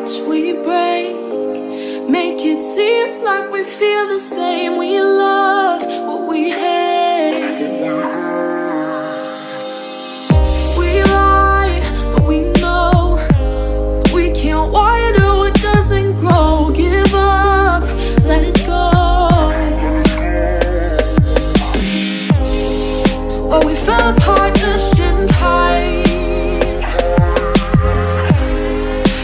much we break, make it seem like we feel the same. We love what we hate. We lie, but we know we can't water what doesn't grow. Give up, let it go. Well, we fell apart just in time.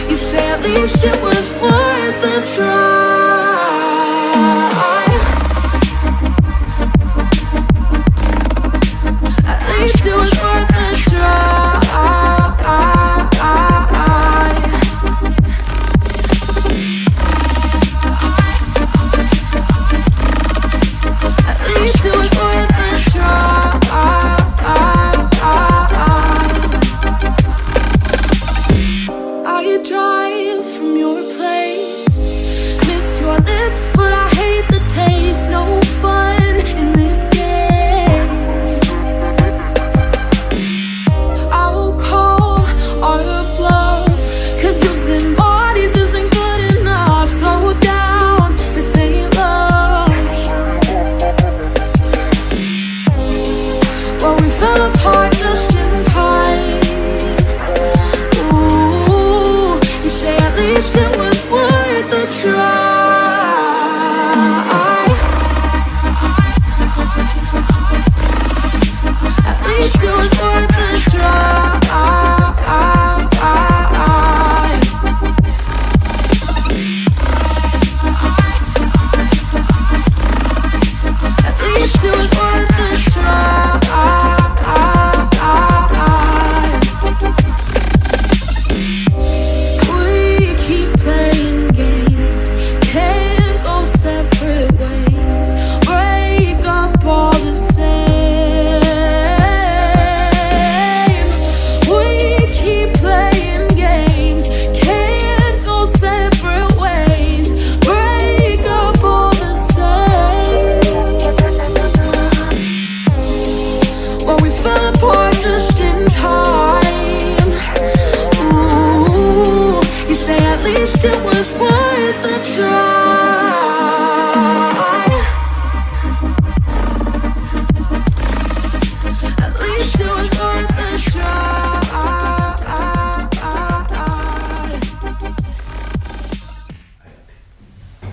You say at least it was worth a try. At least it was worth a try. At least it was worth a try. I drive from your place, miss your lips, but I hate the taste. No fun in this game. I will call our bluff, 'cause using bodies isn't good enough. Slow down, this ain't love. Well, we fell apart just in time. At least it was worth a try. At least it was worth a try. At least it was worth a try. It was worth a try. At least it was worth a try.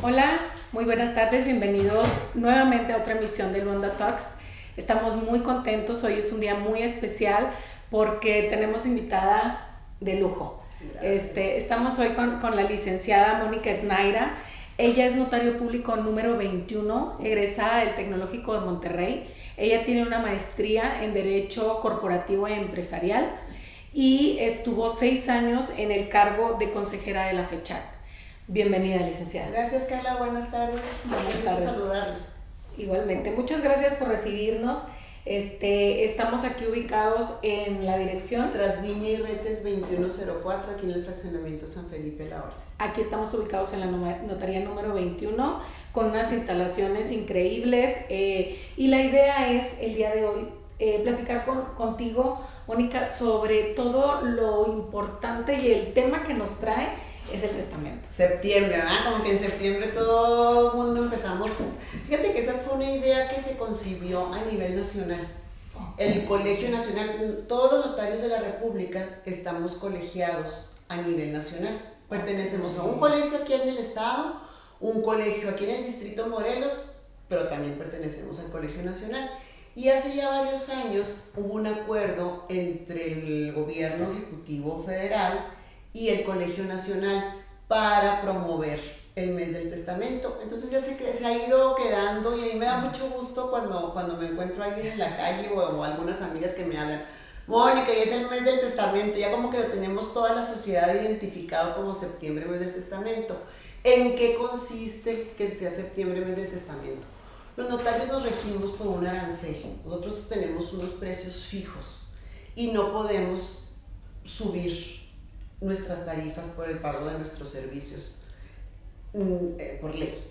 Hola, muy buenas tardes, bienvenidos nuevamente a otra emisión del Wanda Talks. Estamos muy contentos, hoy es un día muy especial porque tenemos invitada de lujo. Estamos hoy con la licenciada Mónica Snaira. Ella es notario público número 21, egresada del Tecnológico de Monterrey. Ella tiene una maestría en Derecho Corporativo y Empresarial y estuvo 6 años en el cargo de consejera de la FECHAC. Bienvenida, licenciada. Gracias, Carla. Buenas tardes. Buenas tardes. Saludarlos. Igualmente. Muchas gracias por recibirnos. Estamos aquí ubicados en la dirección Trasviña y Retes 2104, aquí en el fraccionamiento San Felipe La Orden. Aquí estamos ubicados en la notaría número 21 con unas instalaciones increíbles y la idea es el día de hoy platicar contigo, Mónica, sobre todo lo importante y el tema que nos trae es el testamento. Septiembre, ¿verdad? Como que en septiembre todo el mundo empezamos. Fíjate que esa fue una idea que se concibió a nivel nacional. El Colegio Nacional, todos los notarios de la República estamos colegiados a nivel nacional. Pertenecemos a un colegio aquí en el estado, un colegio aquí en el distrito Morelos, pero también pertenecemos al Colegio Nacional. Y hace ya varios años hubo un acuerdo entre el gobierno ejecutivo federal y el Colegio Nacional para promover el mes del testamento. Entonces ya sé que se ha ido quedando y a mí me da mucho gusto cuando me encuentro a alguien en la calle o algunas amigas que me hablan, Mónica, y es el mes del testamento, ya como que lo tenemos toda la sociedad identificado como septiembre, mes del testamento. ¿En qué consiste que sea septiembre, mes del testamento? Los notarios nos regimos por un arancel. Nosotros tenemos unos precios fijos y no podemos subir nuestras tarifas por el pago de nuestros servicios por ley.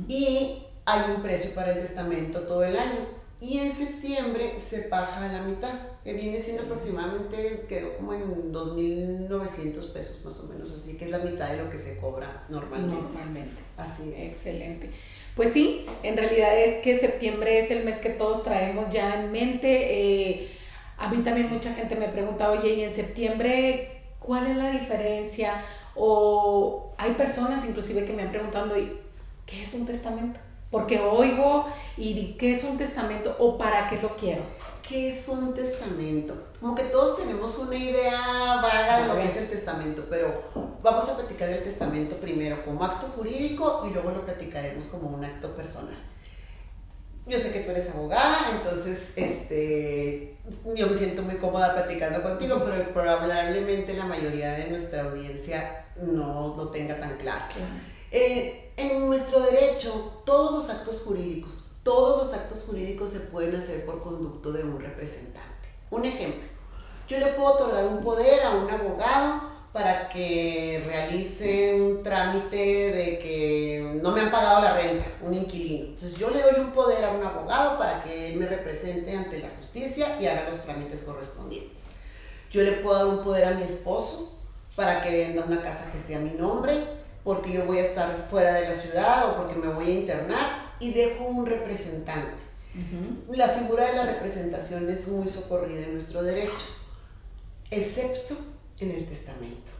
Y hay un precio para el testamento todo el año. y en septiembre se baja a la mitad, que viene siendo aproximadamente, quedó como en 2.900 pesos más o menos, así que es la mitad de lo que se cobra normalmente. Así es. Excelente. Pues sí, en realidad es que septiembre es el mes que todos traemos ya en mente. A mí también mucha gente me pregunta, oye, ¿y en septiembre cuál es la diferencia? O hay personas inclusive que me han preguntado, ¿y qué es un testamento? Porque oigo, ¿y qué es un testamento? ¿O para qué lo quiero? ¿Qué es un testamento? Como que todos tenemos una idea vaga de lo que es el testamento, pero vamos a platicar el testamento primero como acto jurídico y luego lo platicaremos como un acto personal. Yo sé que tú eres abogada, entonces yo me siento muy cómoda platicando contigo, pero probablemente la mayoría de nuestra audiencia no lo tenga tan claro. En nuestro derecho, todos los actos jurídicos se pueden hacer por conducto de un representante. Un ejemplo, yo le puedo otorgar un poder a un abogado para que realice un trámite de que no me han pagado la renta, un inquilino. Entonces yo le doy un poder a un abogado para que él me represente ante la justicia y haga los trámites correspondientes. Yo le puedo dar un poder a mi esposo para que venda una casa que esté a mi nombre, porque yo voy a estar fuera de la ciudad o porque me voy a internar, y dejo un representante. La figura de la representación es muy socorrida en nuestro derecho, excepto en el testamento.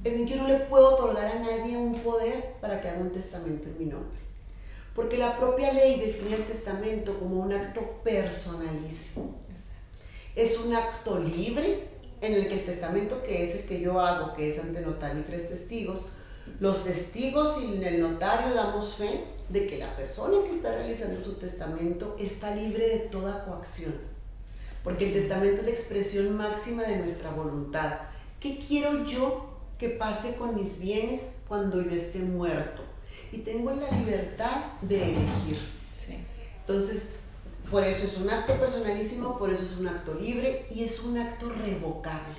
Yo no le puedo otorgar a nadie un poder para que haga un testamento en mi nombre, porque la propia ley define el testamento como un acto personalísimo. Es un acto libre en el que el testamento, que es el que yo hago, que es ante notario y 3 testigos, los testigos y el notario damos fe de que la persona que está realizando su testamento está libre de toda coacción, porque el testamento es la expresión máxima de nuestra voluntad. ¿Qué quiero yo que pase con mis bienes cuando yo esté muerto? Y tengo la libertad de elegir. Sí. Entonces, por eso es un acto personalísimo, por eso es un acto libre y es un acto revocable.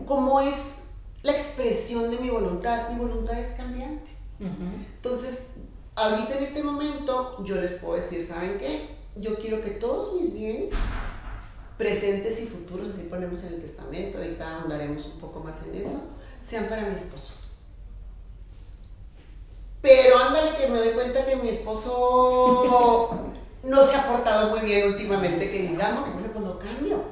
Como es la expresión de mi voluntad es cambiante. Entonces, ahorita en este momento yo les puedo decir, ¿saben qué? Yo quiero que todos mis bienes, presentes y futuros, así ponemos en el testamento, ahorita ahondaremos un poco más en eso, sean para mi esposo. Pero ándale que me doy cuenta que mi esposo no se ha portado muy bien últimamente, que digamos, bueno, pues lo cambio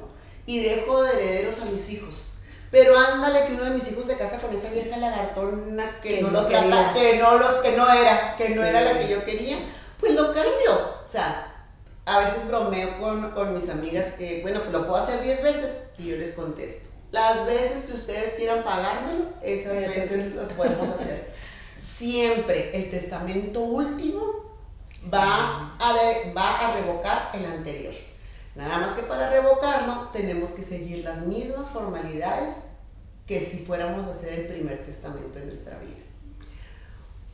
y dejo de herederos a mis hijos. Pero ándale que uno de mis hijos se casa con esa vieja lagartona que no lo trata, que no era la que yo quería, pues lo cambio. O sea, a veces bromeo con mis amigas que, bueno, pues lo puedo hacer 10 veces y yo les contesto. Las veces que ustedes quieran pagármelo, esas veces las podemos hacer. Siempre el testamento último va a revocar el anterior. Nada más que para revocarlo tenemos que seguir las mismas formalidades que si fuéramos a hacer el primer testamento en nuestra vida.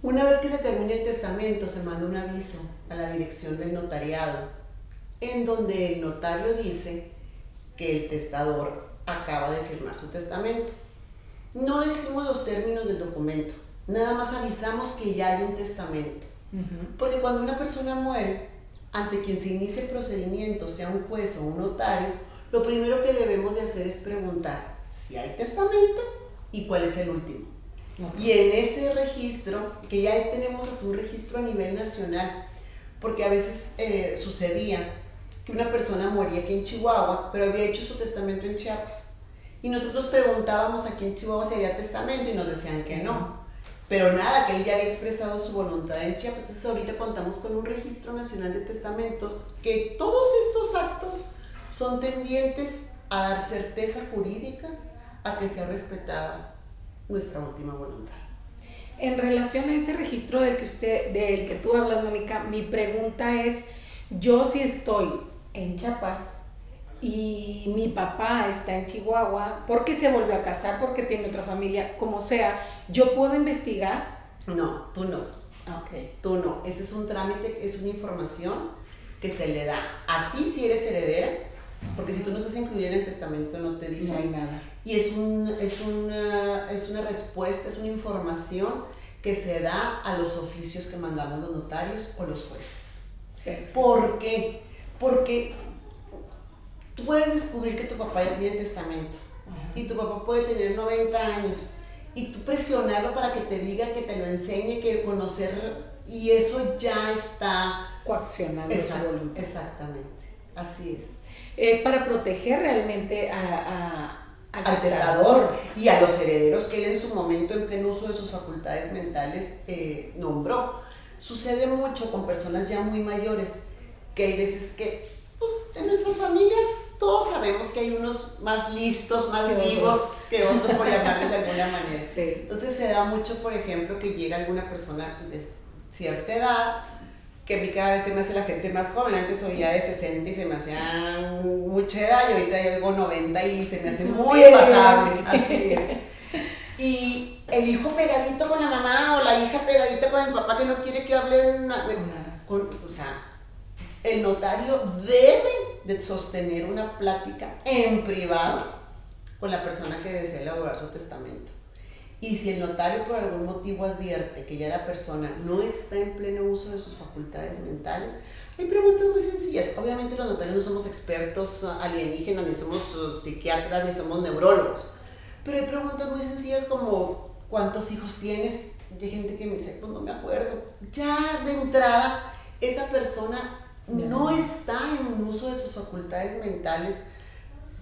Una vez que se termine el testamento, se manda un aviso a la dirección del notariado, en donde el notario dice que el testador acaba de firmar su testamento. No decimos los términos del documento, nada más avisamos que ya hay un testamento. Porque cuando una persona muere, ante quien se inicie el procedimiento, sea un juez o un notario, lo primero que debemos de hacer es preguntar si hay testamento y cuál es el último. Y en ese registro, que ya tenemos hasta un registro a nivel nacional, porque a veces sucedía que una persona moría aquí en Chihuahua, pero había hecho su testamento en Chiapas. Y nosotros preguntábamos aquí en Chihuahua si había testamento y nos decían que no. Pero nada, que él ya había expresado su voluntad en Chiapas. Entonces ahorita contamos con un registro nacional de testamentos, que todos estos actos son tendientes a dar certeza jurídica a que sea respetada nuestra última voluntad. En relación a ese registro del que tú hablas, Mónica, mi pregunta es, yo si estoy en Chiapas y mi papá está en Chihuahua, porque se volvió a casar, porque tiene otra familia, como sea, ¿yo puedo investigar? No, tú no. Okay. Tú no. Ese es un trámite, es una información que se le da a ti si eres heredera, porque si tú no estás incluida en el testamento no te dice. No hay nada. Y es una respuesta, es una información que se da a los oficios que mandamos los notarios o los jueces. Perfecto. ¿Por qué? Porque tú puedes descubrir que tu papá ya tiene testamento y tu papá puede tener 90 años y tú presionarlo para que te diga, que te lo enseñe, que conocer, y eso ya está Coaccionando su voluntad. Exactamente, así es. Es para proteger realmente Al testador y a los herederos que él en su momento, en pleno uso de sus facultades mentales, nombró. Sucede mucho con personas ya muy mayores, que hay veces que, pues, en nuestras familias todos sabemos que hay unos más listos, más vivos que otros, por llamarles de alguna manera. Sí. Entonces se da mucho, por ejemplo, que llega alguna persona de cierta edad, que a mí cada vez se me hace la gente más joven. Antes oía de 60 y se me hacía mucha edad, y ahorita yo digo 90 y se me hace muy pasable, así es. Y el hijo pegadito con la mamá o la hija pegadita con el papá que no quiere que hablen, o sea, el notario debe de sostener una plática en privado con la persona que desea elaborar su testamento. Y si el notario por algún motivo advierte que ya la persona no está en pleno uso de sus facultades mentales, hay preguntas muy sencillas. Obviamente los notarios no somos expertos alienígenas, ni somos psiquiatras, ni somos neurólogos, pero hay preguntas muy sencillas como ¿cuántos hijos tienes? Y hay gente que me dice, pues no me acuerdo. Ya de entrada, esa persona no está en un uso de sus facultades mentales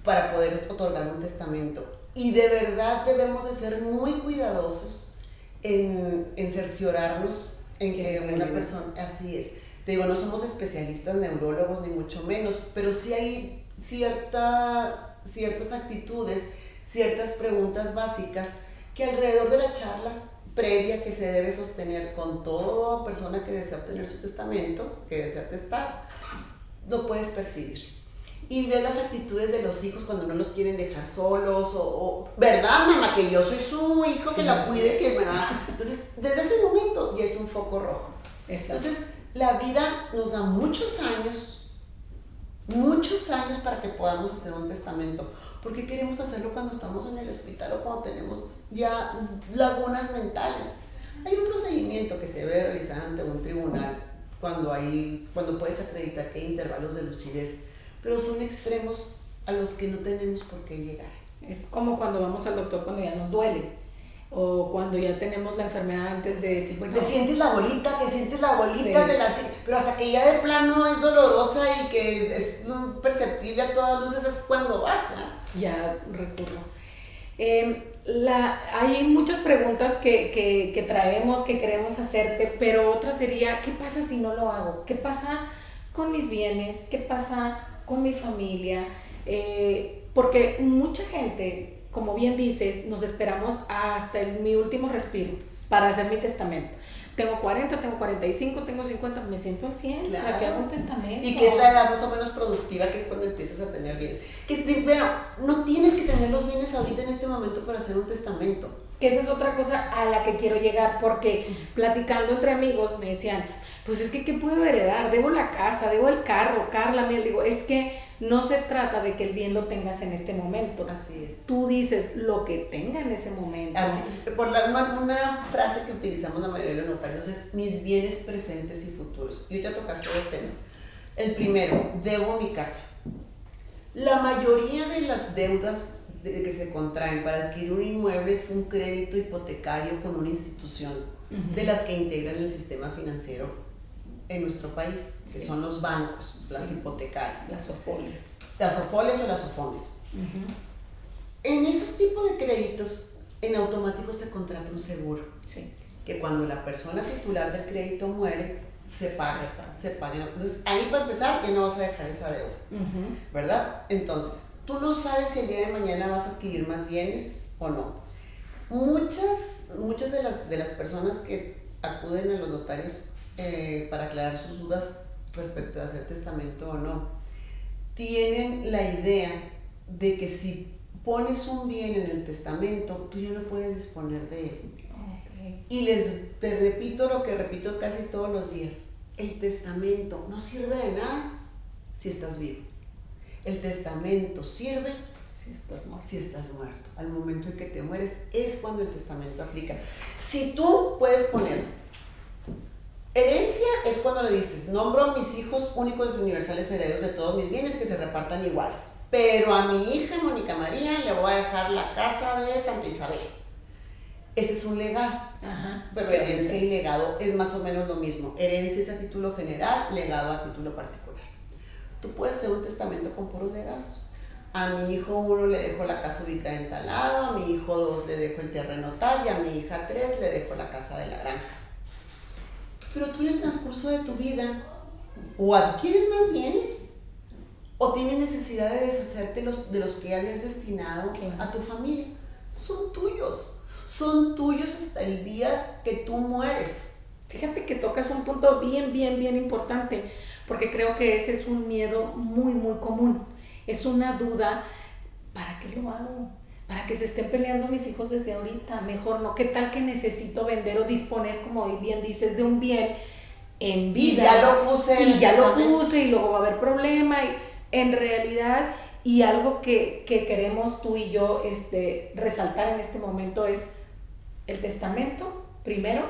para poder otorgar un testamento. Y de verdad debemos de ser muy cuidadosos en cerciorarnos en que una persona, así es. Te digo, no somos especialistas neurólogos ni mucho menos, pero sí hay ciertas actitudes, ciertas preguntas básicas que alrededor de la charla previa que se debe sostener con toda persona que desea obtener su testamento, que desea testar, lo puedes percibir. Y ve las actitudes de los hijos cuando no los quieren dejar solos, o ¿verdad, mamá? Que yo soy su hijo, que la cuide, que ¿verdad? Entonces, desde ese momento ya es un foco rojo. Exacto. Entonces, la vida nos da muchos años para que podamos hacer un testamento. ¿Por qué queremos hacerlo cuando estamos en el hospital o cuando tenemos ya lagunas mentales? Hay un procedimiento que se debe realizar ante un tribunal cuando puedes acreditar que hay intervalos de lucidez, pero son extremos a los que no tenemos por qué llegar. Es como cuando vamos al doctor cuando ya nos duele, o cuando ya tenemos la enfermedad antes de decir, bueno... Te sientes la bolita, sí. Pero hasta que ya de plano es dolorosa y que es no perceptible a todas luces, es cuando vas, ¿eh? Ya recurro. Hay muchas preguntas que traemos, que queremos hacerte, pero otra sería, ¿qué pasa si no lo hago? ¿Qué pasa con mis bienes? ¿Qué pasa con mi familia? Porque mucha gente, como bien dices, nos esperamos hasta mi último respiro para hacer mi testamento. Tengo 40, tengo 45, tengo 50, me siento al 100, claro, para que haga un testamento. Y que es la edad más o menos productiva, que es cuando empiezas a tener bienes. Que es primero, no tienes que tener los bienes ahorita en este momento para hacer un testamento. Que esa es otra cosa a la que quiero llegar, porque platicando entre amigos me decían, pues es que ¿qué puedo heredar? Debo la casa, debo el carro, Carla, me digo, es que no se trata de que el bien lo tengas en este momento. Así es. Tú dices lo que tenga en ese momento. Así, una frase que utilizamos la mayoría de los notarios es mis bienes presentes y futuros. Y hoy ya tocaste dos temas. El primero, debo mi casa. La mayoría de las deudas que se contraen para adquirir un inmueble es un crédito hipotecario con una institución de las que integran el sistema financiero en nuestro país, que son los bancos, las hipotecarias. Las OFOLES. Las OFOLES o las OFONES. En esos tipos de créditos, en automático se contrata un seguro. Sí. Que cuando la persona titular del crédito muere, se paga. Entonces, ahí para empezar, ya no vas a dejar esa deuda, ¿verdad? Entonces, tú no sabes si el día de mañana vas a adquirir más bienes o no. Muchas de las personas que acuden a los notarios para aclarar sus dudas respecto a hacer testamento o no, tienen la idea de que si pones un bien en el testamento, tú ya no puedes disponer de él. Okay. Y te repito lo que repito casi todos los días, el testamento no sirve de nada si estás vivo. El testamento sirve si estás muerto. Al momento en que te mueres es cuando el testamento aplica. Si tú puedes poner Herencia es cuando le dices, nombro a mis hijos únicos y universales herederos de todos mis bienes que se repartan iguales. Pero a mi hija Mónica María le voy a dejar la casa de Santa Isabel. Ese es un legado. Ajá. Pero herencia y legado es más o menos lo mismo. Herencia es a título general, legado a título particular. Tú puedes hacer un testamento con puros legados. A mi hijo 1 le dejo la casa ubicada en tal lado, a mi hijo 2 le dejo el terreno tal y a mi hija 3 le dejo la casa de la granja. Pero tú en el transcurso de tu vida o adquieres más bienes o tienes necesidad de deshacerte de los que habías destinado a tu familia. Son tuyos hasta el día que tú mueres. Fíjate que tocas un punto bien importante, porque creo que ese es un miedo muy común. Es una duda, ¿para qué lo hago? Para que se estén peleando mis hijos desde ahorita, mejor no. ¿Qué tal que necesito vender o disponer, como bien dices, de un bien en vida? Y ya lo puse. Y luego va a haber problema. Y en realidad, y algo que queremos tú y yo resaltar en este momento es el testamento, primero,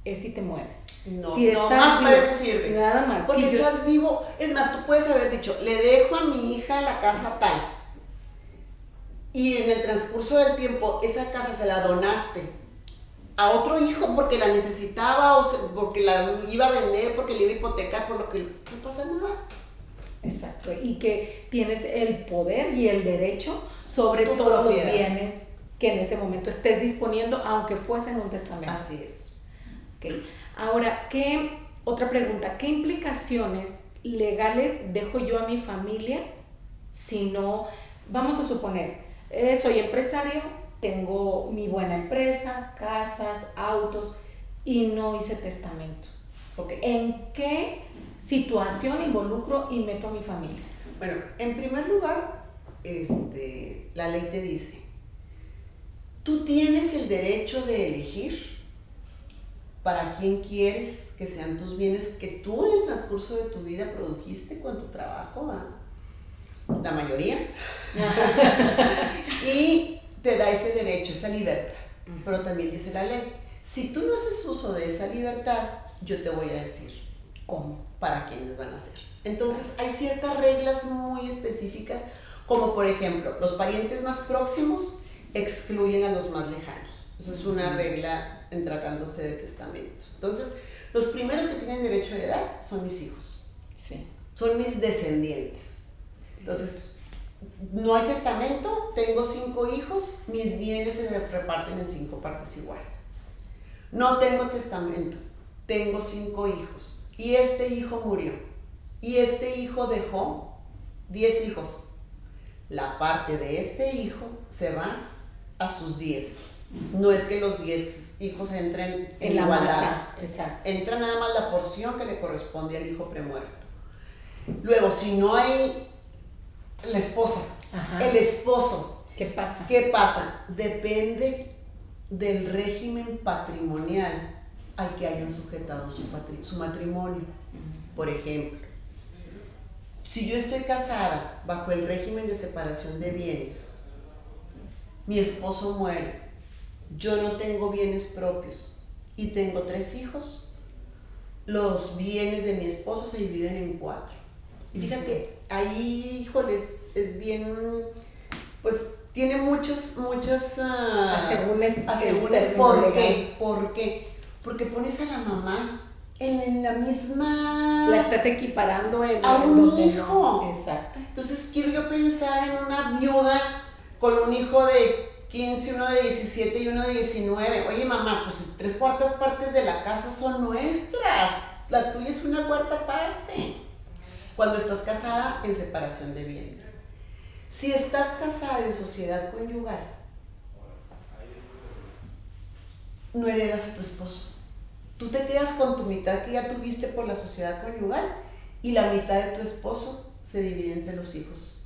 es si te mueres. No, si no estás más vivo, para eso sirve. Nada más. Porque si estás vivo. Es más, tú puedes haber dicho, le dejo a mi hija la casa tal. Y en el transcurso del tiempo, esa casa se la donaste a otro hijo porque la necesitaba o porque la iba a vender, porque le iba a hipotecar, por lo que no pasa nada. Exacto, y que tienes el poder y el derecho sobre Tu todos propiedad. los bienes que en ese momento estés disponiendo, aunque fuesen un testamento. Así es. Okay. Ahora, otra pregunta, ¿qué implicaciones legales dejo yo a mi familia si no, vamos a suponer, soy empresario, tengo mi buena empresa, casas, autos y no hice testamento? Okay. ¿En qué situación involucro y meto a mi familia? Bueno, en primer lugar, la ley te dice, tú tienes el derecho de elegir para quién quieres que sean tus bienes que tú en el transcurso de tu vida produjiste con tu trabajo, la mayoría, y te da ese derecho, esa libertad. Pero también dice la ley, si tú no haces uso de esa libertad, yo te voy a decir cómo, para quiénes van a ser. Entonces hay ciertas reglas muy específicas, como por ejemplo, los parientes más próximos excluyen a los más lejanos. Esa es una regla en tratándose de testamentos. Entonces, los primeros que tienen derecho a heredar son mis hijos. Sí. Son mis descendientes. Entonces, no hay testamento, tengo 5 hijos, mis bienes se reparten en 5 partes iguales. No tengo testamento, tengo 5 hijos y este hijo murió y este hijo dejó 10 hijos. La parte de este hijo se va a sus 10. No es que los 10 hijos entren en la igualdad. masa, exacto. Entra nada más la porción que le corresponde al hijo premuerto. Luego, si no hay la esposa, Ajá. el esposo, ¿Qué pasa? ¿qué pasa? Depende del régimen patrimonial al que hayan sujetado su matrimonio. Por ejemplo, si yo estoy casada bajo el régimen de separación de bienes, mi esposo muere, yo no tengo bienes propios y tengo 3 hijos, los bienes de mi esposo se dividen en 4. Y fíjate, ahí, híjoles, es bien, pues tiene muchas asegúnes. ¿Por qué? ¿Por qué? Porque pones a la mamá en la misma... La estás equiparando a un hijo. No. Exacto. Entonces quiero yo pensar en una viuda con un hijo de 15, uno de 17 y uno de 19. Oye, mamá, pues 3/4 partes de la casa son nuestras. La tuya es 1/4 parte. Cuando estás casada en separación de bienes. Si estás casada en sociedad conyugal, no heredas a tu esposo. Tú te quedas con tu mitad que ya tuviste por la sociedad conyugal y la mitad de tu esposo se divide entre los hijos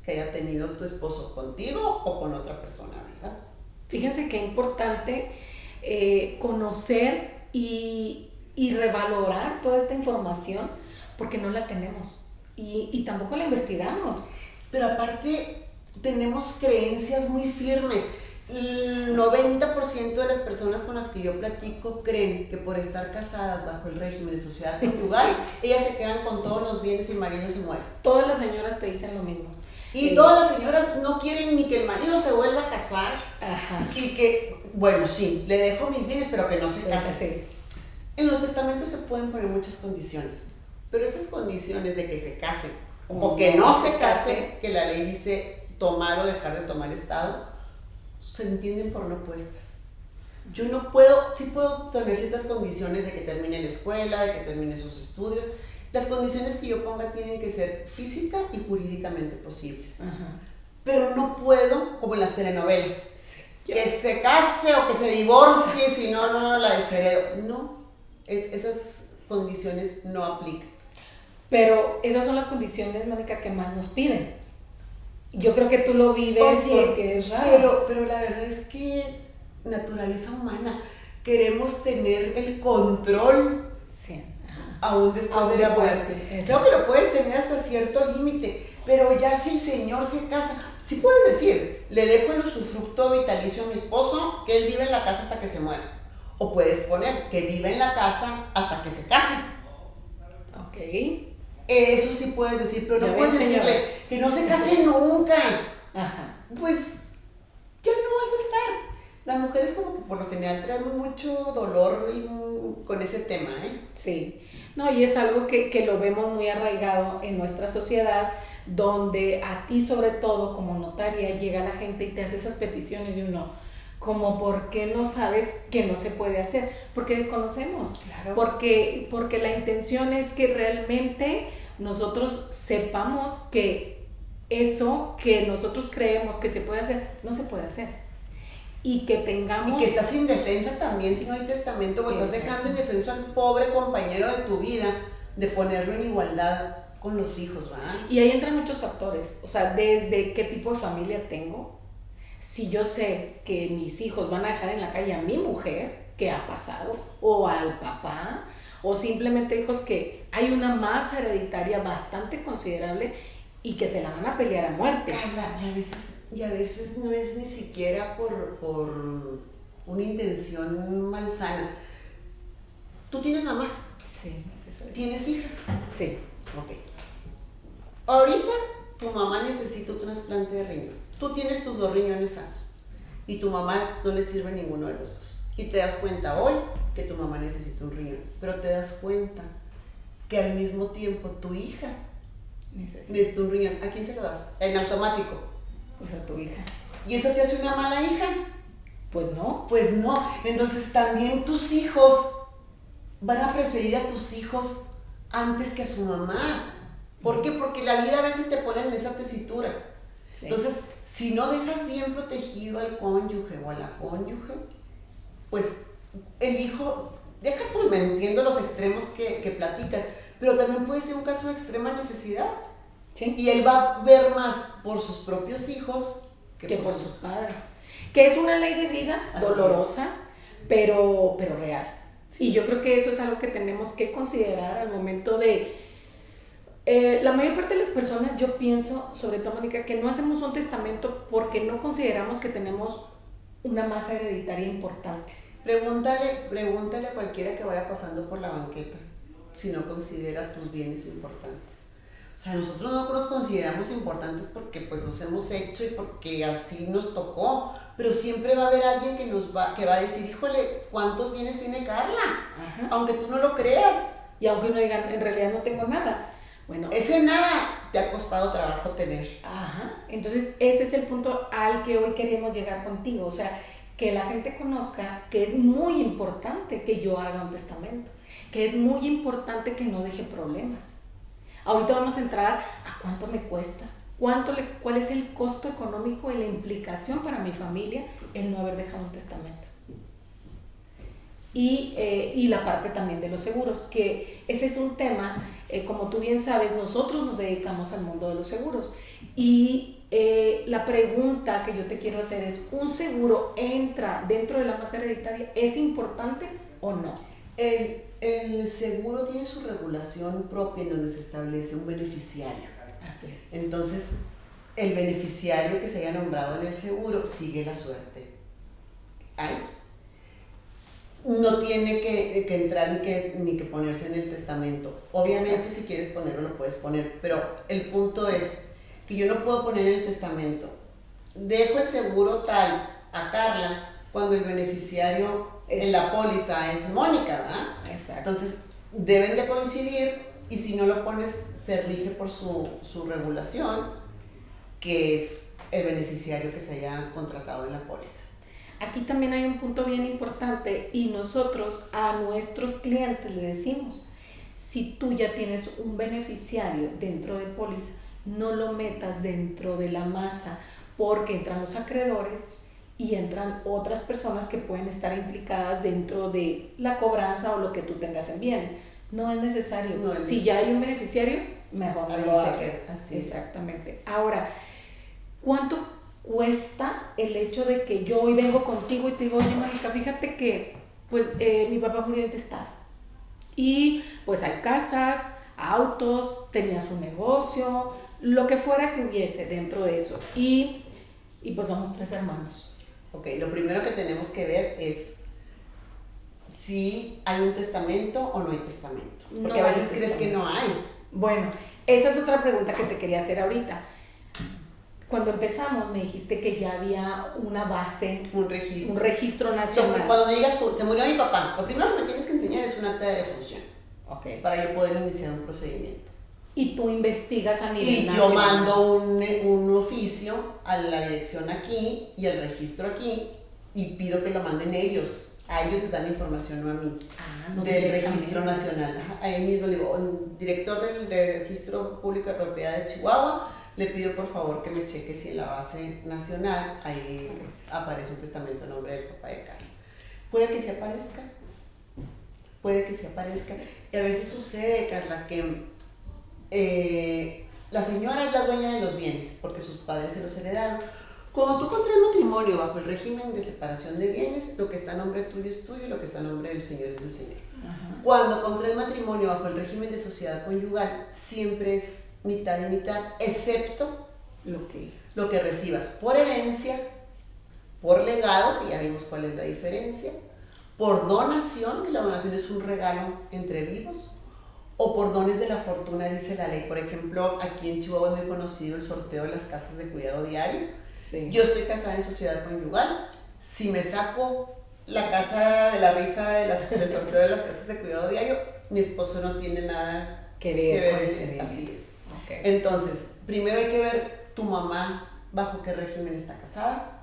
que haya tenido tu esposo contigo o con otra persona, ¿verdad? Fíjense qué importante conocer y revalorar toda esta información porque no la tenemos y tampoco la investigamos. Pero aparte tenemos creencias muy firmes. El 90% de las personas con las que yo platico creen que por estar casadas bajo el régimen de sociedad conyugal, ellas se quedan con todos los bienes y el marido se muere. Todas las señoras te dicen lo mismo. Y todas las señoras no quieren ni que el marido se vuelva a casar. Ajá. Y que, bueno, sí, le dejo mis bienes, pero que no se case. Sí. En los testamentos se pueden poner muchas condiciones, pero esas condiciones de que se case o que no se case, que la ley dice tomar o dejar de tomar estado, se entienden por no puestas. Yo no puedo, sí puedo poner ciertas condiciones de que termine la escuela, de que termine sus estudios. Las condiciones que yo ponga tienen que ser física y jurídicamente posibles. Ajá. Pero no puedo, como en las telenovelas, Sí. que se case o que se divorcie, si no la desheredo. No, esas condiciones no aplican. Pero esas son las condiciones, Mónica, que más nos piden. Yo creo que tú lo vives. Oye, porque es raro. pero la verdad es que naturaleza humana, queremos tener el control Sí. Ajá. aún después Aún de la de muerte. muerte, Creo que lo puedes tener hasta cierto límite, pero ya si el señor se casa, sí puedes decir, le dejo el usufructo vitalicio a mi esposo, que él vive en la casa hasta que se muera. O puedes poner que vive en la casa hasta que se case. Ok. Eso sí puedes decir, pero Ya no ven, puedes decirle señores. que no se case nunca. Ajá. Pues ya no vas a estar. Las mujeres como que por lo general traemos mucho dolor con ese tema, ¿eh? Sí. No, y es algo que lo vemos muy arraigado en nuestra sociedad, donde a ti sobre todo como notaria llega la gente y te hace esas peticiones de uno, como ¿por qué no sabes que no se puede hacer? Porque desconocemos. Claro. Porque la intención es que realmente nosotros sepamos que eso que nosotros creemos que se puede hacer, no se puede hacer. Y que tengamos... Y que estás indefensa también si no hay testamento, o estás dejando indefenso al pobre compañero de tu vida de ponerlo en igualdad con los hijos, ¿verdad? Y ahí entran muchos factores, o sea, desde qué tipo de familia tengo, si yo sé que mis hijos van a dejar en la calle a mi mujer, ¿qué ha pasado? O al papá, o simplemente hijos que hay una masa hereditaria bastante considerable y que se la van a pelear a muerte. Carla, y a veces no es ni siquiera por una intención malsana. ¿Tú tienes mamá? Sí, sí soy. ¿Tienes hijas? Sí. Ok. Ahorita tu mamá necesita un trasplante de riñón. Tú tienes tus 2 riñones sanos y tu mamá no le sirve ninguno de los 2. Y te das cuenta hoy que tu mamá necesita un riñón, pero te das cuenta que al mismo tiempo tu hija necesita un riñón. ¿A quién se lo das? En automático. Pues a tu hija. ¿Y eso te hace una mala hija? Pues no. Pues no. Entonces también tus hijos van a preferir a tus hijos antes que a su mamá. ¿Por qué? Porque la vida a veces te pone en esa tesitura. Sí. Entonces, si no dejas bien protegido al cónyuge o a la cónyuge, pues el hijo, deja tú, me entiendo los extremos que platicas, pero también puede ser un caso de extrema necesidad. Sí. Y él va a ver más por sus propios hijos que por sus padres. Que es una ley de vida Así dolorosa, pero real. Y yo creo que eso es algo que tenemos que considerar al momento de... la mayor parte de las personas, yo pienso, sobre todo Mónica, que no hacemos un testamento porque no consideramos que tenemos una masa hereditaria importante. Pregúntale a cualquiera que vaya pasando por la banqueta si no considera tus bienes importantes. O sea, nosotros no los consideramos importantes porque pues los hemos hecho y porque así nos tocó, pero siempre va a haber alguien que va a decir, híjole, ¿cuántos bienes tiene Carla? Ajá. Aunque tú no lo creas. Y aunque uno diga, en realidad no tengo nada. Bueno, Ese nada te ha costado trabajo tener. ajá. Entonces, ese es el punto al que hoy queremos llegar contigo. O sea, que la gente conozca que es muy importante que yo haga un testamento, que es muy importante que no deje problemas. Ahorita vamos a entrar a cuánto me cuesta, cuál es el costo económico y la implicación para mi familia el no haber dejado un testamento. Y la parte también de los seguros, que ese es un tema, como tú bien sabes, nosotros nos dedicamos al mundo de los seguros. Y la pregunta que yo te quiero hacer es, ¿un seguro entra dentro de la masa hereditaria? ¿Es importante o no? El seguro tiene su regulación propia en donde se establece un beneficiario. Así es. Entonces, el beneficiario que se haya nombrado en el seguro sigue la suerte hay, no tiene que entrar ni que ponerse en el testamento. Obviamente si quieres ponerlo lo puedes poner, pero el punto es que yo no puedo poner en el testamento, dejo el seguro tal a Carla cuando el beneficiario en la póliza es Mónica, ¿verdad? Exacto. Entonces deben de coincidir y si no lo pones se rige por su regulación, que es el beneficiario que se haya contratado en la póliza. Aquí también hay un punto bien importante y nosotros a nuestros clientes le decimos, si tú ya tienes un beneficiario dentro de póliza, no lo metas dentro de la masa porque entran los acreedores y entran otras personas que pueden estar implicadas dentro de la cobranza o lo que tú tengas en bienes. No es necesario. No es si ya hay un beneficiario, mejor no ahí lo se hagas. queda, así Exactamente. Ahora, ¿cuánto cuesta el hecho de que yo hoy vengo contigo y te digo, oye, Mónica, fíjate que pues mi papá murió intestado y pues hay casas, autos, tenía su negocio, lo que fuera que hubiese dentro de eso y pues somos 3 hermanos. Ok, lo primero que tenemos que ver es si hay un testamento o no hay testamento. Porque No a veces hay crees que no hay. Bueno, esa es otra pregunta que te quería hacer ahorita. Cuando empezamos me dijiste que ya había una base, Un registro. un registro nacional. Cuando digas tú, se murió mi papá, lo primero que me tienes que enseñar es un acta de defunción. Ok. Para yo poder iniciar un procedimiento. Y tú investigas a nivel Y nacional. yo mando un oficio a la dirección aquí y al registro aquí y pido que lo manden ellos. A ellos les dan la información, no a mí. No del directamente. registro nacional. Ajá, ahí mismo le digo, director del registro público de propiedad de Chihuahua, le pido por favor que me cheque si en la base nacional ahí aparece un testamento en nombre del papá de Carla. Puede que se aparezca. Y a veces sucede, Carla, que la señora es la dueña de los bienes porque sus padres se los heredaron. Cuando tú contraes matrimonio bajo el régimen de separación de bienes, lo que está a nombre tuyo es tuyo y lo que está a nombre del señor es del señor. Ajá. Cuando contraes matrimonio bajo el régimen de sociedad conyugal, siempre es mitad y mitad, excepto lo que recibas por herencia, por legado, que ya vimos cuál es la diferencia, por donación, que la donación es un regalo entre vivos, o por dones de la fortuna, dice la ley. Por ejemplo, aquí en Chihuahua es muy conocido el sorteo de las casas de cuidado diario. Sí. Yo estoy casada en sociedad conyugal. Si me saco la casa de la rifa del sorteo de las casas de cuidado diario, mi esposo no tiene nada que ver con en ese esto. Así es. Okay. Entonces, primero hay que ver tu mamá bajo qué régimen está casada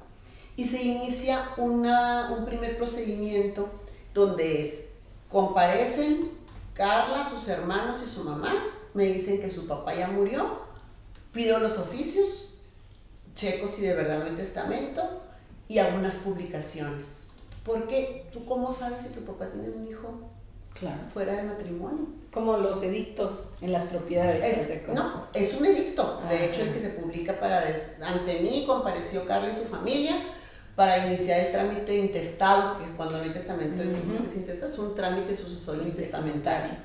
y se inicia un primer procedimiento donde comparecen Carla, sus hermanos y su mamá, me dicen que su papá ya murió, pido los oficios, checo si de verdad no hay testamento y algunas publicaciones. Porque tú cómo sabes si tu papá tiene un hijo fuera de matrimonio. Es como los edictos en las propiedades. No, es un edicto. De hecho, el que se publica ante mí compareció Carla y su familia para iniciar el trámite intestado, que cuando no hay testamento decimos que es intestado, es un trámite sucesorio intestamentario.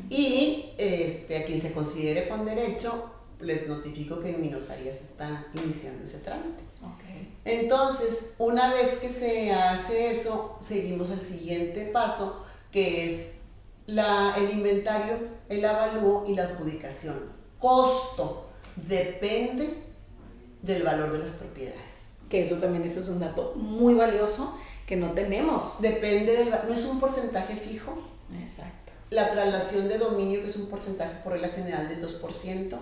Y a quien se considere con derecho, les notifico que en mi notaría se está iniciando ese trámite. Okay. Entonces, una vez que se hace eso, seguimos al siguiente paso, que es el inventario, el avalúo y la adjudicación. Costo depende del valor de las propiedades. Que eso también es un dato muy valioso que no tenemos. Depende no es un porcentaje fijo. Exacto. La traslación de dominio, que es un porcentaje por regla general del 2%,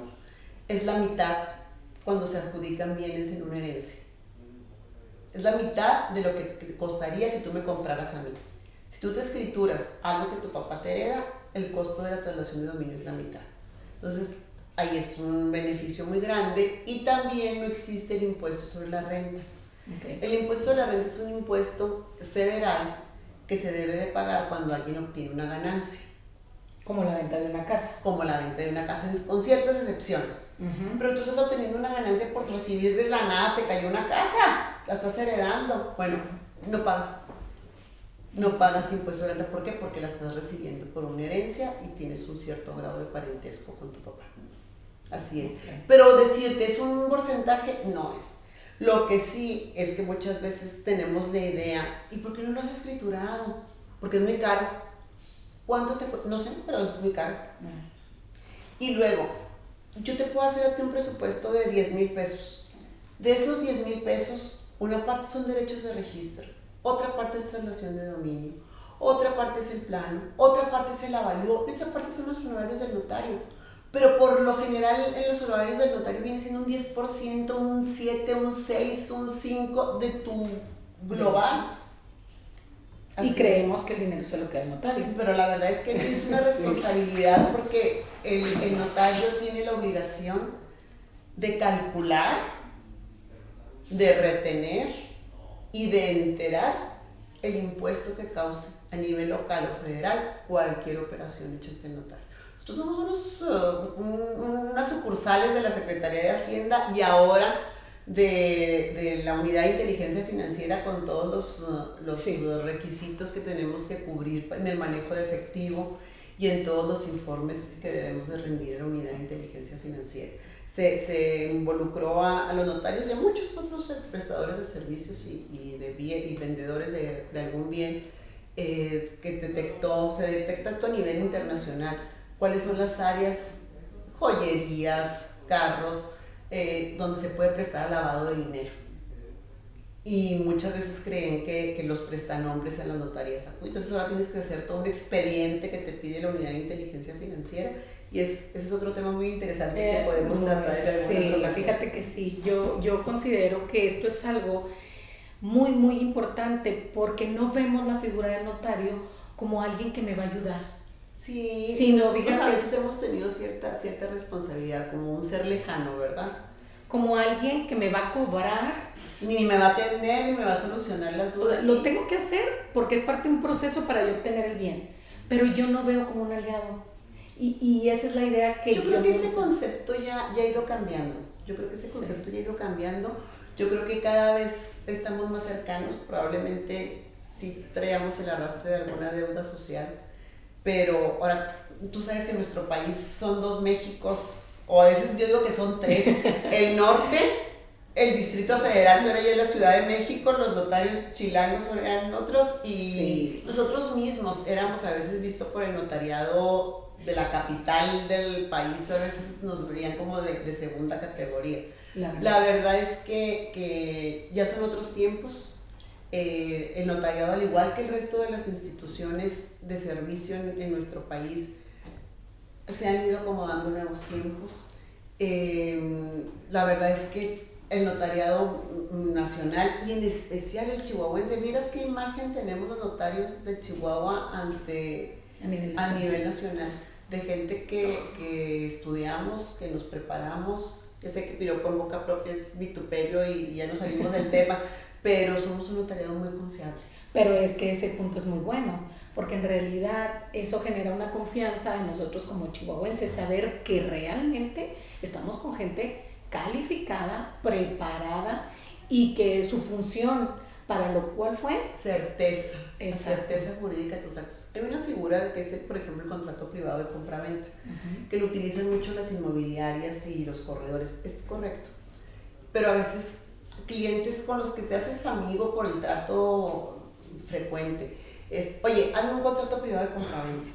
es la mitad cuando se adjudican bienes en una herencia. Es la mitad de lo que te costaría si tú me compraras a mí. Si tú te escrituras algo que tu papá te hereda, el costo de la traslación de dominio es la mitad. Entonces, ahí es un beneficio muy grande y también no existe el impuesto sobre la renta. Okay. El impuesto sobre la renta es un impuesto federal que se debe de pagar cuando alguien obtiene una ganancia. Como la venta de una casa. Como la venta de una casa, con ciertas excepciones. Pero tú estás obteniendo una ganancia por recibir de la nada, te cayó una casa, la estás heredando. Bueno, no pagas impuesto de renta. ¿Por qué? Porque la estás recibiendo por una herencia y tienes un cierto grado de parentesco con tu papá. Así es. Okay. Pero decirte, ¿es un porcentaje? No es. Lo que sí es que muchas veces tenemos la idea, ¿y por qué no lo has escriturado? Porque es muy caro. ¿Cuánto te cuesta? No sé, pero es muy caro. Y luego, yo te puedo hacer a ti un presupuesto de 10,000 pesos. De esos 10,000 pesos, una parte son derechos de registro, otra parte es traslación de dominio, otra parte es el plano, otra parte es el avalúo, y otra parte son los honorarios del notario. Pero por lo general en los honorarios del notario viene siendo un 10%, un 7, un 6, un 5 de tu global. Y creemos que el dinero se lo queda el notario. Pero la verdad es que es una responsabilidad porque el notario tiene la obligación de calcular, de retener y de enterar el impuesto que cause a nivel local o federal cualquier operación hecha ante el notario. Nosotros somos unas sucursales de la Secretaría de Hacienda y ahora de la Unidad de Inteligencia Financiera con todos los requisitos que tenemos que cubrir en el manejo de efectivo y en todos los informes que debemos de rendir en la Unidad de Inteligencia Financiera. Se involucró a los notarios y a muchos otros prestadores de servicios y vendedores de algún bien que se detecta esto a nivel internacional. ¿Cuáles son las áreas, joyerías, carros, donde se puede prestar al lavado de dinero? Y muchas veces creen que los prestanombres en las notarías. Entonces ahora tienes que hacer todo un expediente que te pide la Unidad de Inteligencia Financiera y ese es otro tema muy interesante que podemos tratar en alguna otra ocasión. Fíjate que sí, yo considero que esto es algo muy, muy importante porque no vemos la figura del notario como alguien que me va a ayudar. Sí, nosotros a veces hemos tenido cierta responsabilidad, como un ser lejano, ¿verdad? Como alguien que me va a cobrar. Ni me va a atender, ni me va a solucionar las dudas. Lo tengo que hacer porque es parte de un proceso para yo obtener el bien, pero yo no veo como un aliado. Y esa es la idea que yo creo que ese concepto ya ha ido cambiando. Yo creo que ese concepto ya ha ido cambiando. Yo creo que cada vez estamos más cercanos. Probablemente sí traíamos el arrastre de alguna deuda social. Pero ahora, tú sabes que en nuestro país son 2 Méxicos, o a veces yo digo que son 3. El norte, el Distrito Federal, que ahora ya es la Ciudad de México, los notarios chilangos eran otros, y nosotros mismos éramos a veces vistos por el notariado de la capital del país, a veces nos veían como de segunda categoría. La verdad es que ya son otros tiempos. El notariado, al igual que el resto de las instituciones de servicio en nuestro país, se han ido acomodando nuevos tiempos. La verdad es que el notariado nacional y en especial el chihuahuense, miras qué imagen tenemos los notarios de Chihuahua a nivel nacional, de gente que estudiamos, que nos preparamos. Yo sé que piropo en boca propia es vituperio y ya nos salimos del tema, pero somos un notariado muy confiable. Pero es que ese punto es muy bueno, porque en realidad eso genera una confianza en nosotros como chihuahuenses, saber que realmente estamos con gente calificada, preparada y que su función para lo cual fue certeza jurídica de tus actos. Hay una figura que es, por ejemplo, el contrato privado de compra-venta, que lo utilizan mucho las inmobiliarias y los corredores. Es correcto, pero a veces clientes con los que te haces amigo por el trato frecuente, oye, hazme un contrato privado de compra-venta.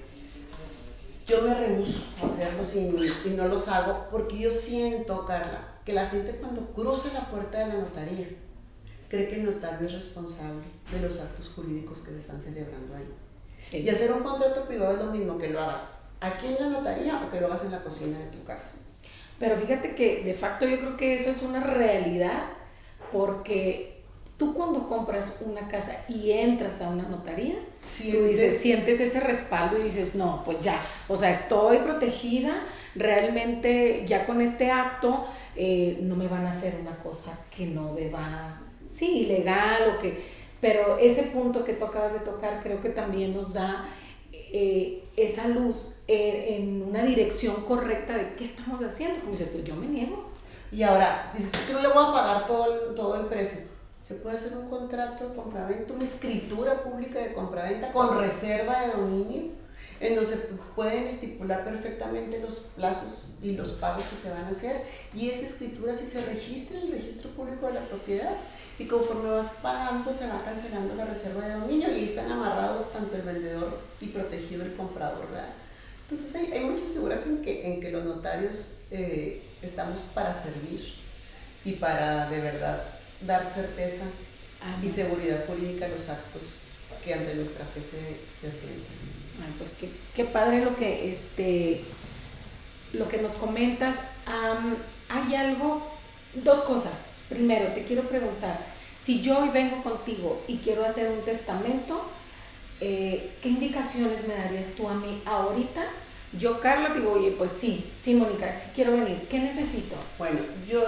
Yo me rehúso a hacerlos y no los hago porque yo siento, Carla, que la gente cuando cruza la puerta de la notaría cree que el notario es responsable de los actos jurídicos que se están celebrando ahí. Sí. Y hacer un contrato privado es lo mismo que lo haga aquí en la notaría o que lo hagas en la cocina de tu casa. Pero fíjate que de facto yo creo que eso es una realidad, porque tú cuando compras una casa y entras a una notaría, tú dices, sientes ese respaldo y dices, no, pues ya, o sea, estoy protegida, realmente ya con este acto no me van a hacer una cosa que no deba, sí, ilegal o que, pero ese punto que tú acabas de tocar creo que también nos da esa luz en una dirección correcta de qué estamos haciendo. Como dices tú, yo me niego. Y ahora, dices, que no le voy a pagar todo el precio. Se puede hacer un contrato de compraventa, una escritura pública de compraventa con reserva de dominio. en donde se pueden estipular perfectamente los plazos y los pagos que se van a hacer, y esa escritura sí se registra en el registro público de la propiedad, y conforme vas pagando se va cancelando la reserva de dominio, y ahí están amarrados tanto el vendedor y protegido el comprador, ¿verdad? Entonces hay muchas figuras en que los notarios estamos para servir y para de verdad dar certeza y seguridad jurídica a los actos que ante nuestra fe se asientan. Ay, pues qué padre lo que nos comentas. Hay algo, dos cosas. Primero, te quiero preguntar, si yo hoy vengo contigo y quiero hacer un testamento, ¿qué indicaciones me darías tú a mí ahorita? Yo, Carla, te digo, oye, pues sí, Mónica, sí quiero venir, ¿qué necesito? Bueno, yo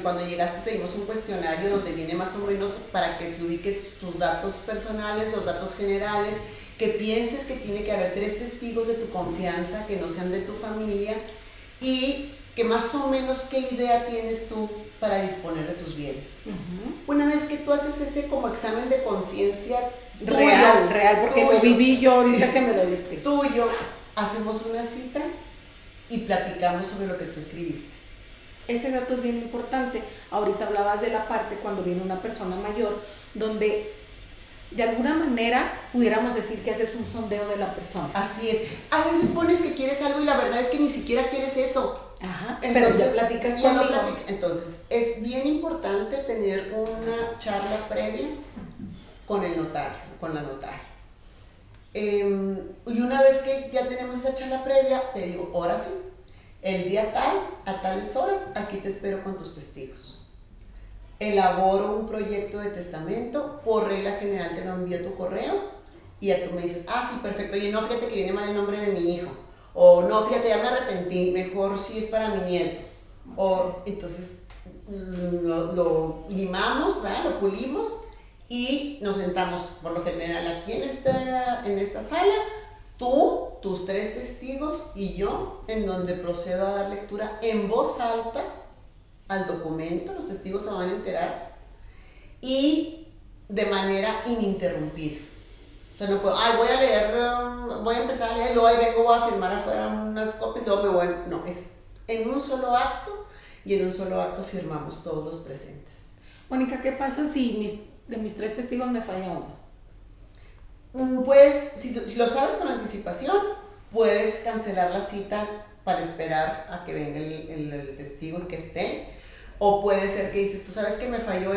cuando llegaste te dimos un cuestionario donde viene más o menos para que te ubiques tus datos personales, los datos generales, que pienses que tiene que haber 3 testigos de tu confianza que no sean de tu familia, y que más o menos qué idea tienes tú para disponer de tus bienes. Una vez que tú haces ese como examen de conciencia real, porque lo viví yo ahorita, sí, que me lo diste. Tuyo, hacemos una cita y platicamos sobre lo que tú escribiste. Ese dato es bien importante. Ahorita hablabas de la parte cuando viene una persona mayor, donde de alguna manera pudiéramos decir que haces un sondeo de la persona. Así es. A veces pones que quieres algo y la verdad es que ni siquiera quieres eso. Ajá, entonces, pero ya platicas conmigo. Entonces, es bien importante tener una charla previa con el notario, con la notaria. Y una vez que ya tenemos esa charla previa, te digo, ahora sí, el día tal, a tales horas, aquí te espero con tus testigos. Elaboro un proyecto de testamento, por regla general te lo envío a tu correo y ya tú me dices, sí, perfecto, oye, no, fíjate que viene mal el nombre de mi hijo, o no, fíjate, ya me arrepentí, mejor si es para mi nieto, o entonces lo limamos, ¿verdad? Lo pulimos y nos sentamos, por lo general, aquí en esta sala, tú, tus 3 testigos y yo, en donde procedo a dar lectura en voz alta al documento, los testigos se van a enterar, y de manera ininterrumpida. O sea, no puedo, voy a leer, voy a empezar a leer, luego ahí vengo, voy a firmar afuera unas copias, luego me voy, no, es en un solo acto, y en un solo acto firmamos todos los presentes. Mónica, ¿qué pasa si de mis 3 testigos me falla uno? Pues, si lo sabes con anticipación, puedes cancelar la cita para esperar a que venga el testigo y que esté. O puede ser que dices, tú sabes que me falló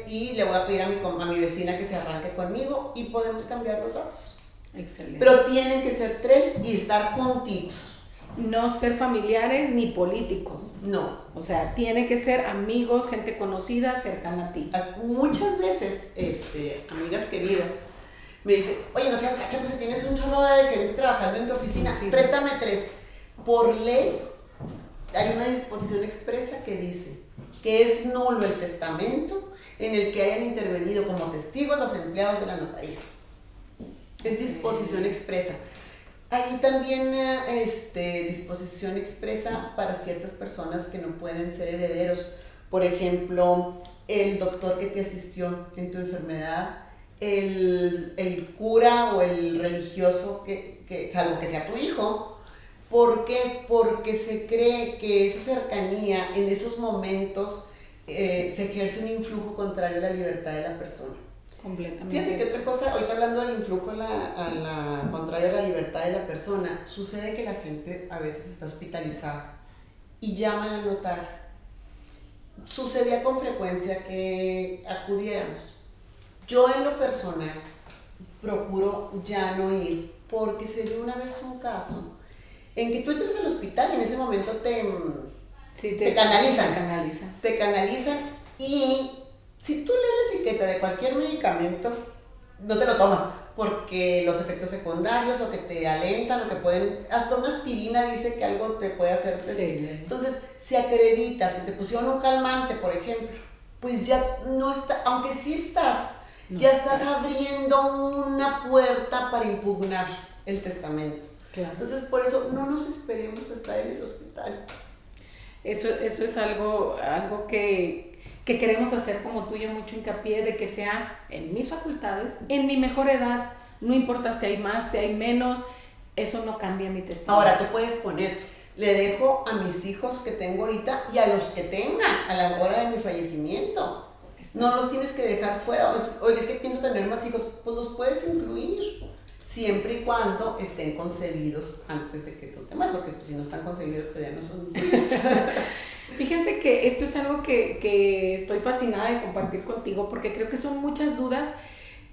y le voy a pedir a mi vecina que se arranque conmigo, y podemos cambiar los datos. Excelente. Pero tienen que ser 3 y estar juntitos. No ser familiares ni políticos. No. O sea, tiene que ser amigos, gente conocida, cercana a ti. Muchas veces, amigas queridas, me dicen, oye, no seas gacha, pues si tienes un chorro de gente trabajando en tu oficina, préstame 3. Por ley, hay una disposición expresa que dice que es nulo el testamento en el que hayan intervenido como testigos los empleados de la notaría. Es disposición expresa. Hay también disposición expresa para ciertas personas que no pueden ser herederos. Por ejemplo, el doctor que te asistió en tu enfermedad, el cura o el religioso, que salvo que sea tu hijo. ¿Por qué? Porque se cree que esa cercanía en esos momentos se ejerce un influjo contrario a la libertad de la persona. Completamente. Fíjate que otra cosa, ahorita hablando del influjo contrario a la libertad de la persona, sucede que la gente a veces está hospitalizada y llaman al notario. Sucedía con frecuencia que acudiéramos. Yo en lo personal procuro ya no ir, porque se dio una vez un caso en que tú entras al hospital y en ese momento te canalizan. Te canalizan, y si tú lees la etiqueta de cualquier medicamento, no te lo tomas, porque los efectos secundarios, o que te alentan, o que pueden, hasta una aspirina dice que algo te puede hacer. Sí. Entonces, si acreditas que te pusieron un calmante, por ejemplo, pues ya no está, aunque sí estás, ya estás abriendo una puerta para impugnar el testamento. Claro. Entonces, por eso no nos esperemos a estar en el hospital. Eso es algo que queremos hacer, como tú y yo, mucho hincapié, de que sea en mis facultades, en mi mejor edad, no importa si hay más, si hay menos, eso no cambia mi testamento. Ahora tú puedes poner, le dejo a mis hijos que tengo ahorita y a los que tenga a la hora de mi fallecimiento. No los tienes que dejar fuera. Oye, es que pienso tener más hijos, pues los puedes incluir, siempre y cuando estén concebidos antes de que tú te mueras, porque pues, si no están concebidos, pues ya no son tuyos. Fíjense que esto es algo que estoy fascinada de compartir contigo, porque creo que son muchas dudas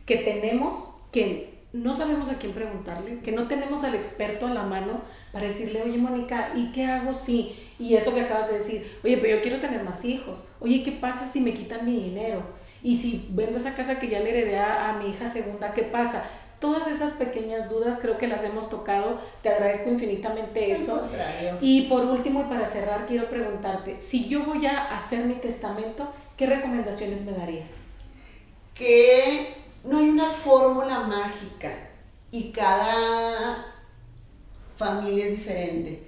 que tenemos, que no sabemos a quién preguntarle, que no tenemos al experto a la mano para decirle, oye Mónica, ¿y qué hago si? Y eso que acabas de decir, oye, pero yo quiero tener más hijos, oye, ¿qué pasa si me quitan mi dinero? Y si vendo esa casa que ya le heredé a mi hija segunda, ¿qué pasa? Todas esas pequeñas dudas creo que las hemos tocado, te agradezco infinitamente eso. Y por último y para cerrar, quiero preguntarte, si yo voy a hacer mi testamento, ¿qué recomendaciones me darías? Que no hay una fórmula mágica y cada familia es diferente,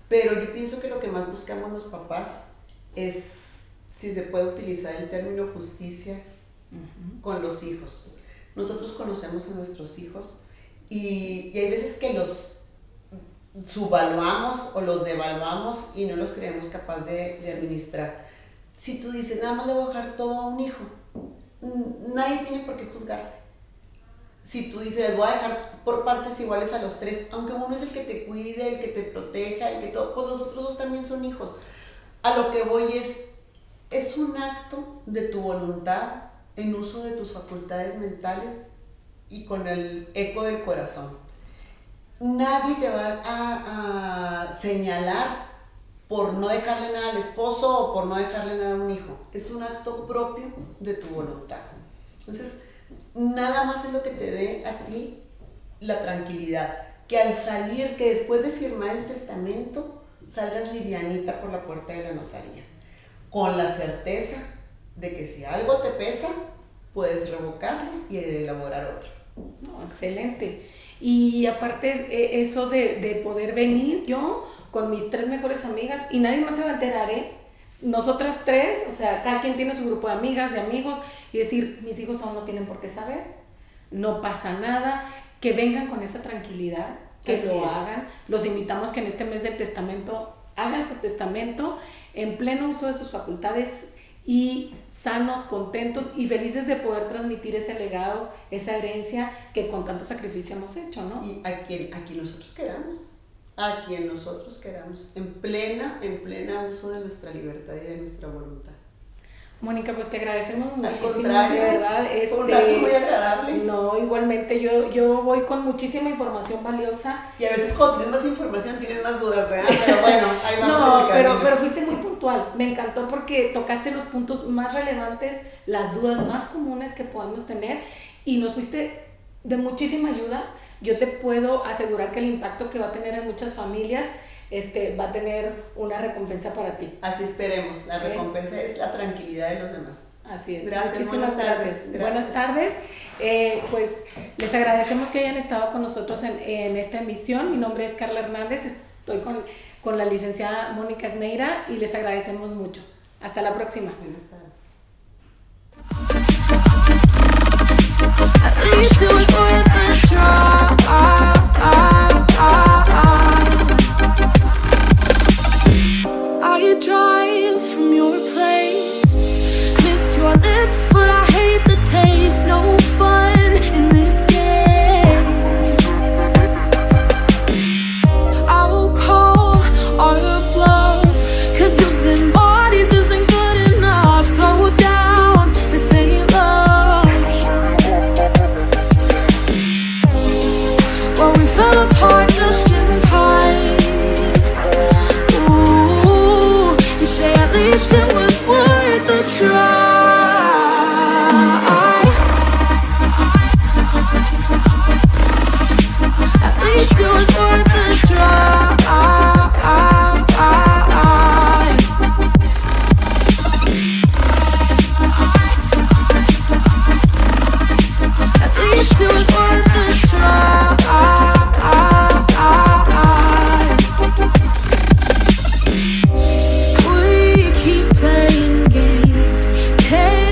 pero yo pienso que lo que más buscamos los papás es, si se puede utilizar el término justicia, con los hijos. Nosotros conocemos a nuestros hijos y hay veces que los subvaluamos o los devaluamos y no los creemos capaz de administrar. Si tú dices, nada más le voy a dejar todo a un hijo, nadie tiene por qué juzgarte. Si tú dices, voy a dejar por partes iguales a los tres, aunque uno es el que te cuide, el que te proteja, el que todo, pues los otros dos también son hijos. A lo que voy es un acto de tu voluntad en uso de tus facultades mentales y con el eco del corazón. Nadie te va a señalar por no dejarle nada al esposo o por no dejarle nada a un hijo. Es un acto propio de tu voluntad. Entonces, nada más es lo que te dé a ti la tranquilidad. Que al salir, que después de firmar el testamento, salgas livianita por la puerta de la notaría. Con la certeza de que si algo te pesa, puedes revocarlo y elaborar otro. No, excelente. Y aparte eso de poder venir yo con mis 3 mejores amigas y nadie más se va a enterar, ¿eh? Nosotras 3, o sea, cada quien tiene su grupo de amigas, de amigos, y decir, mis hijos aún no tienen por qué saber, no pasa nada, que vengan con esa tranquilidad, que Así lo es. hagan. Los invitamos que en este mes del testamento hagan su testamento en pleno uso de sus facultades y sanos, contentos y felices de poder transmitir ese legado, esa herencia que con tanto sacrificio hemos hecho, ¿no? Y a quien nosotros queramos, en plena uso de nuestra libertad y de nuestra voluntad. Mónica, pues te agradecemos muchísimo, contrario, de verdad. Fue un rato muy agradable. No, igualmente yo voy con muchísima información valiosa. Y a veces cuando tienes más información tienes más dudas, ¿verdad? Pero bueno, ahí vamos en No, el camino. pero fuiste muy puntual. Me encantó porque tocaste los puntos más relevantes, las dudas más comunes que podemos tener y nos fuiste de muchísima ayuda. Yo te puedo asegurar que el impacto que va a tener en muchas familias va a tener una recompensa para ti. Así esperemos. La Ok. recompensa es la tranquilidad de los demás. Así es. Gracias, Muchísimas buenas tardes. gracias. Gracias. Buenas tardes. Pues les agradecemos que hayan estado con nosotros en esta emisión. Mi nombre es Carla Hernández. Estoy con la licenciada Mónica Esneira y les agradecemos mucho. Hasta la próxima. Buenas tardes.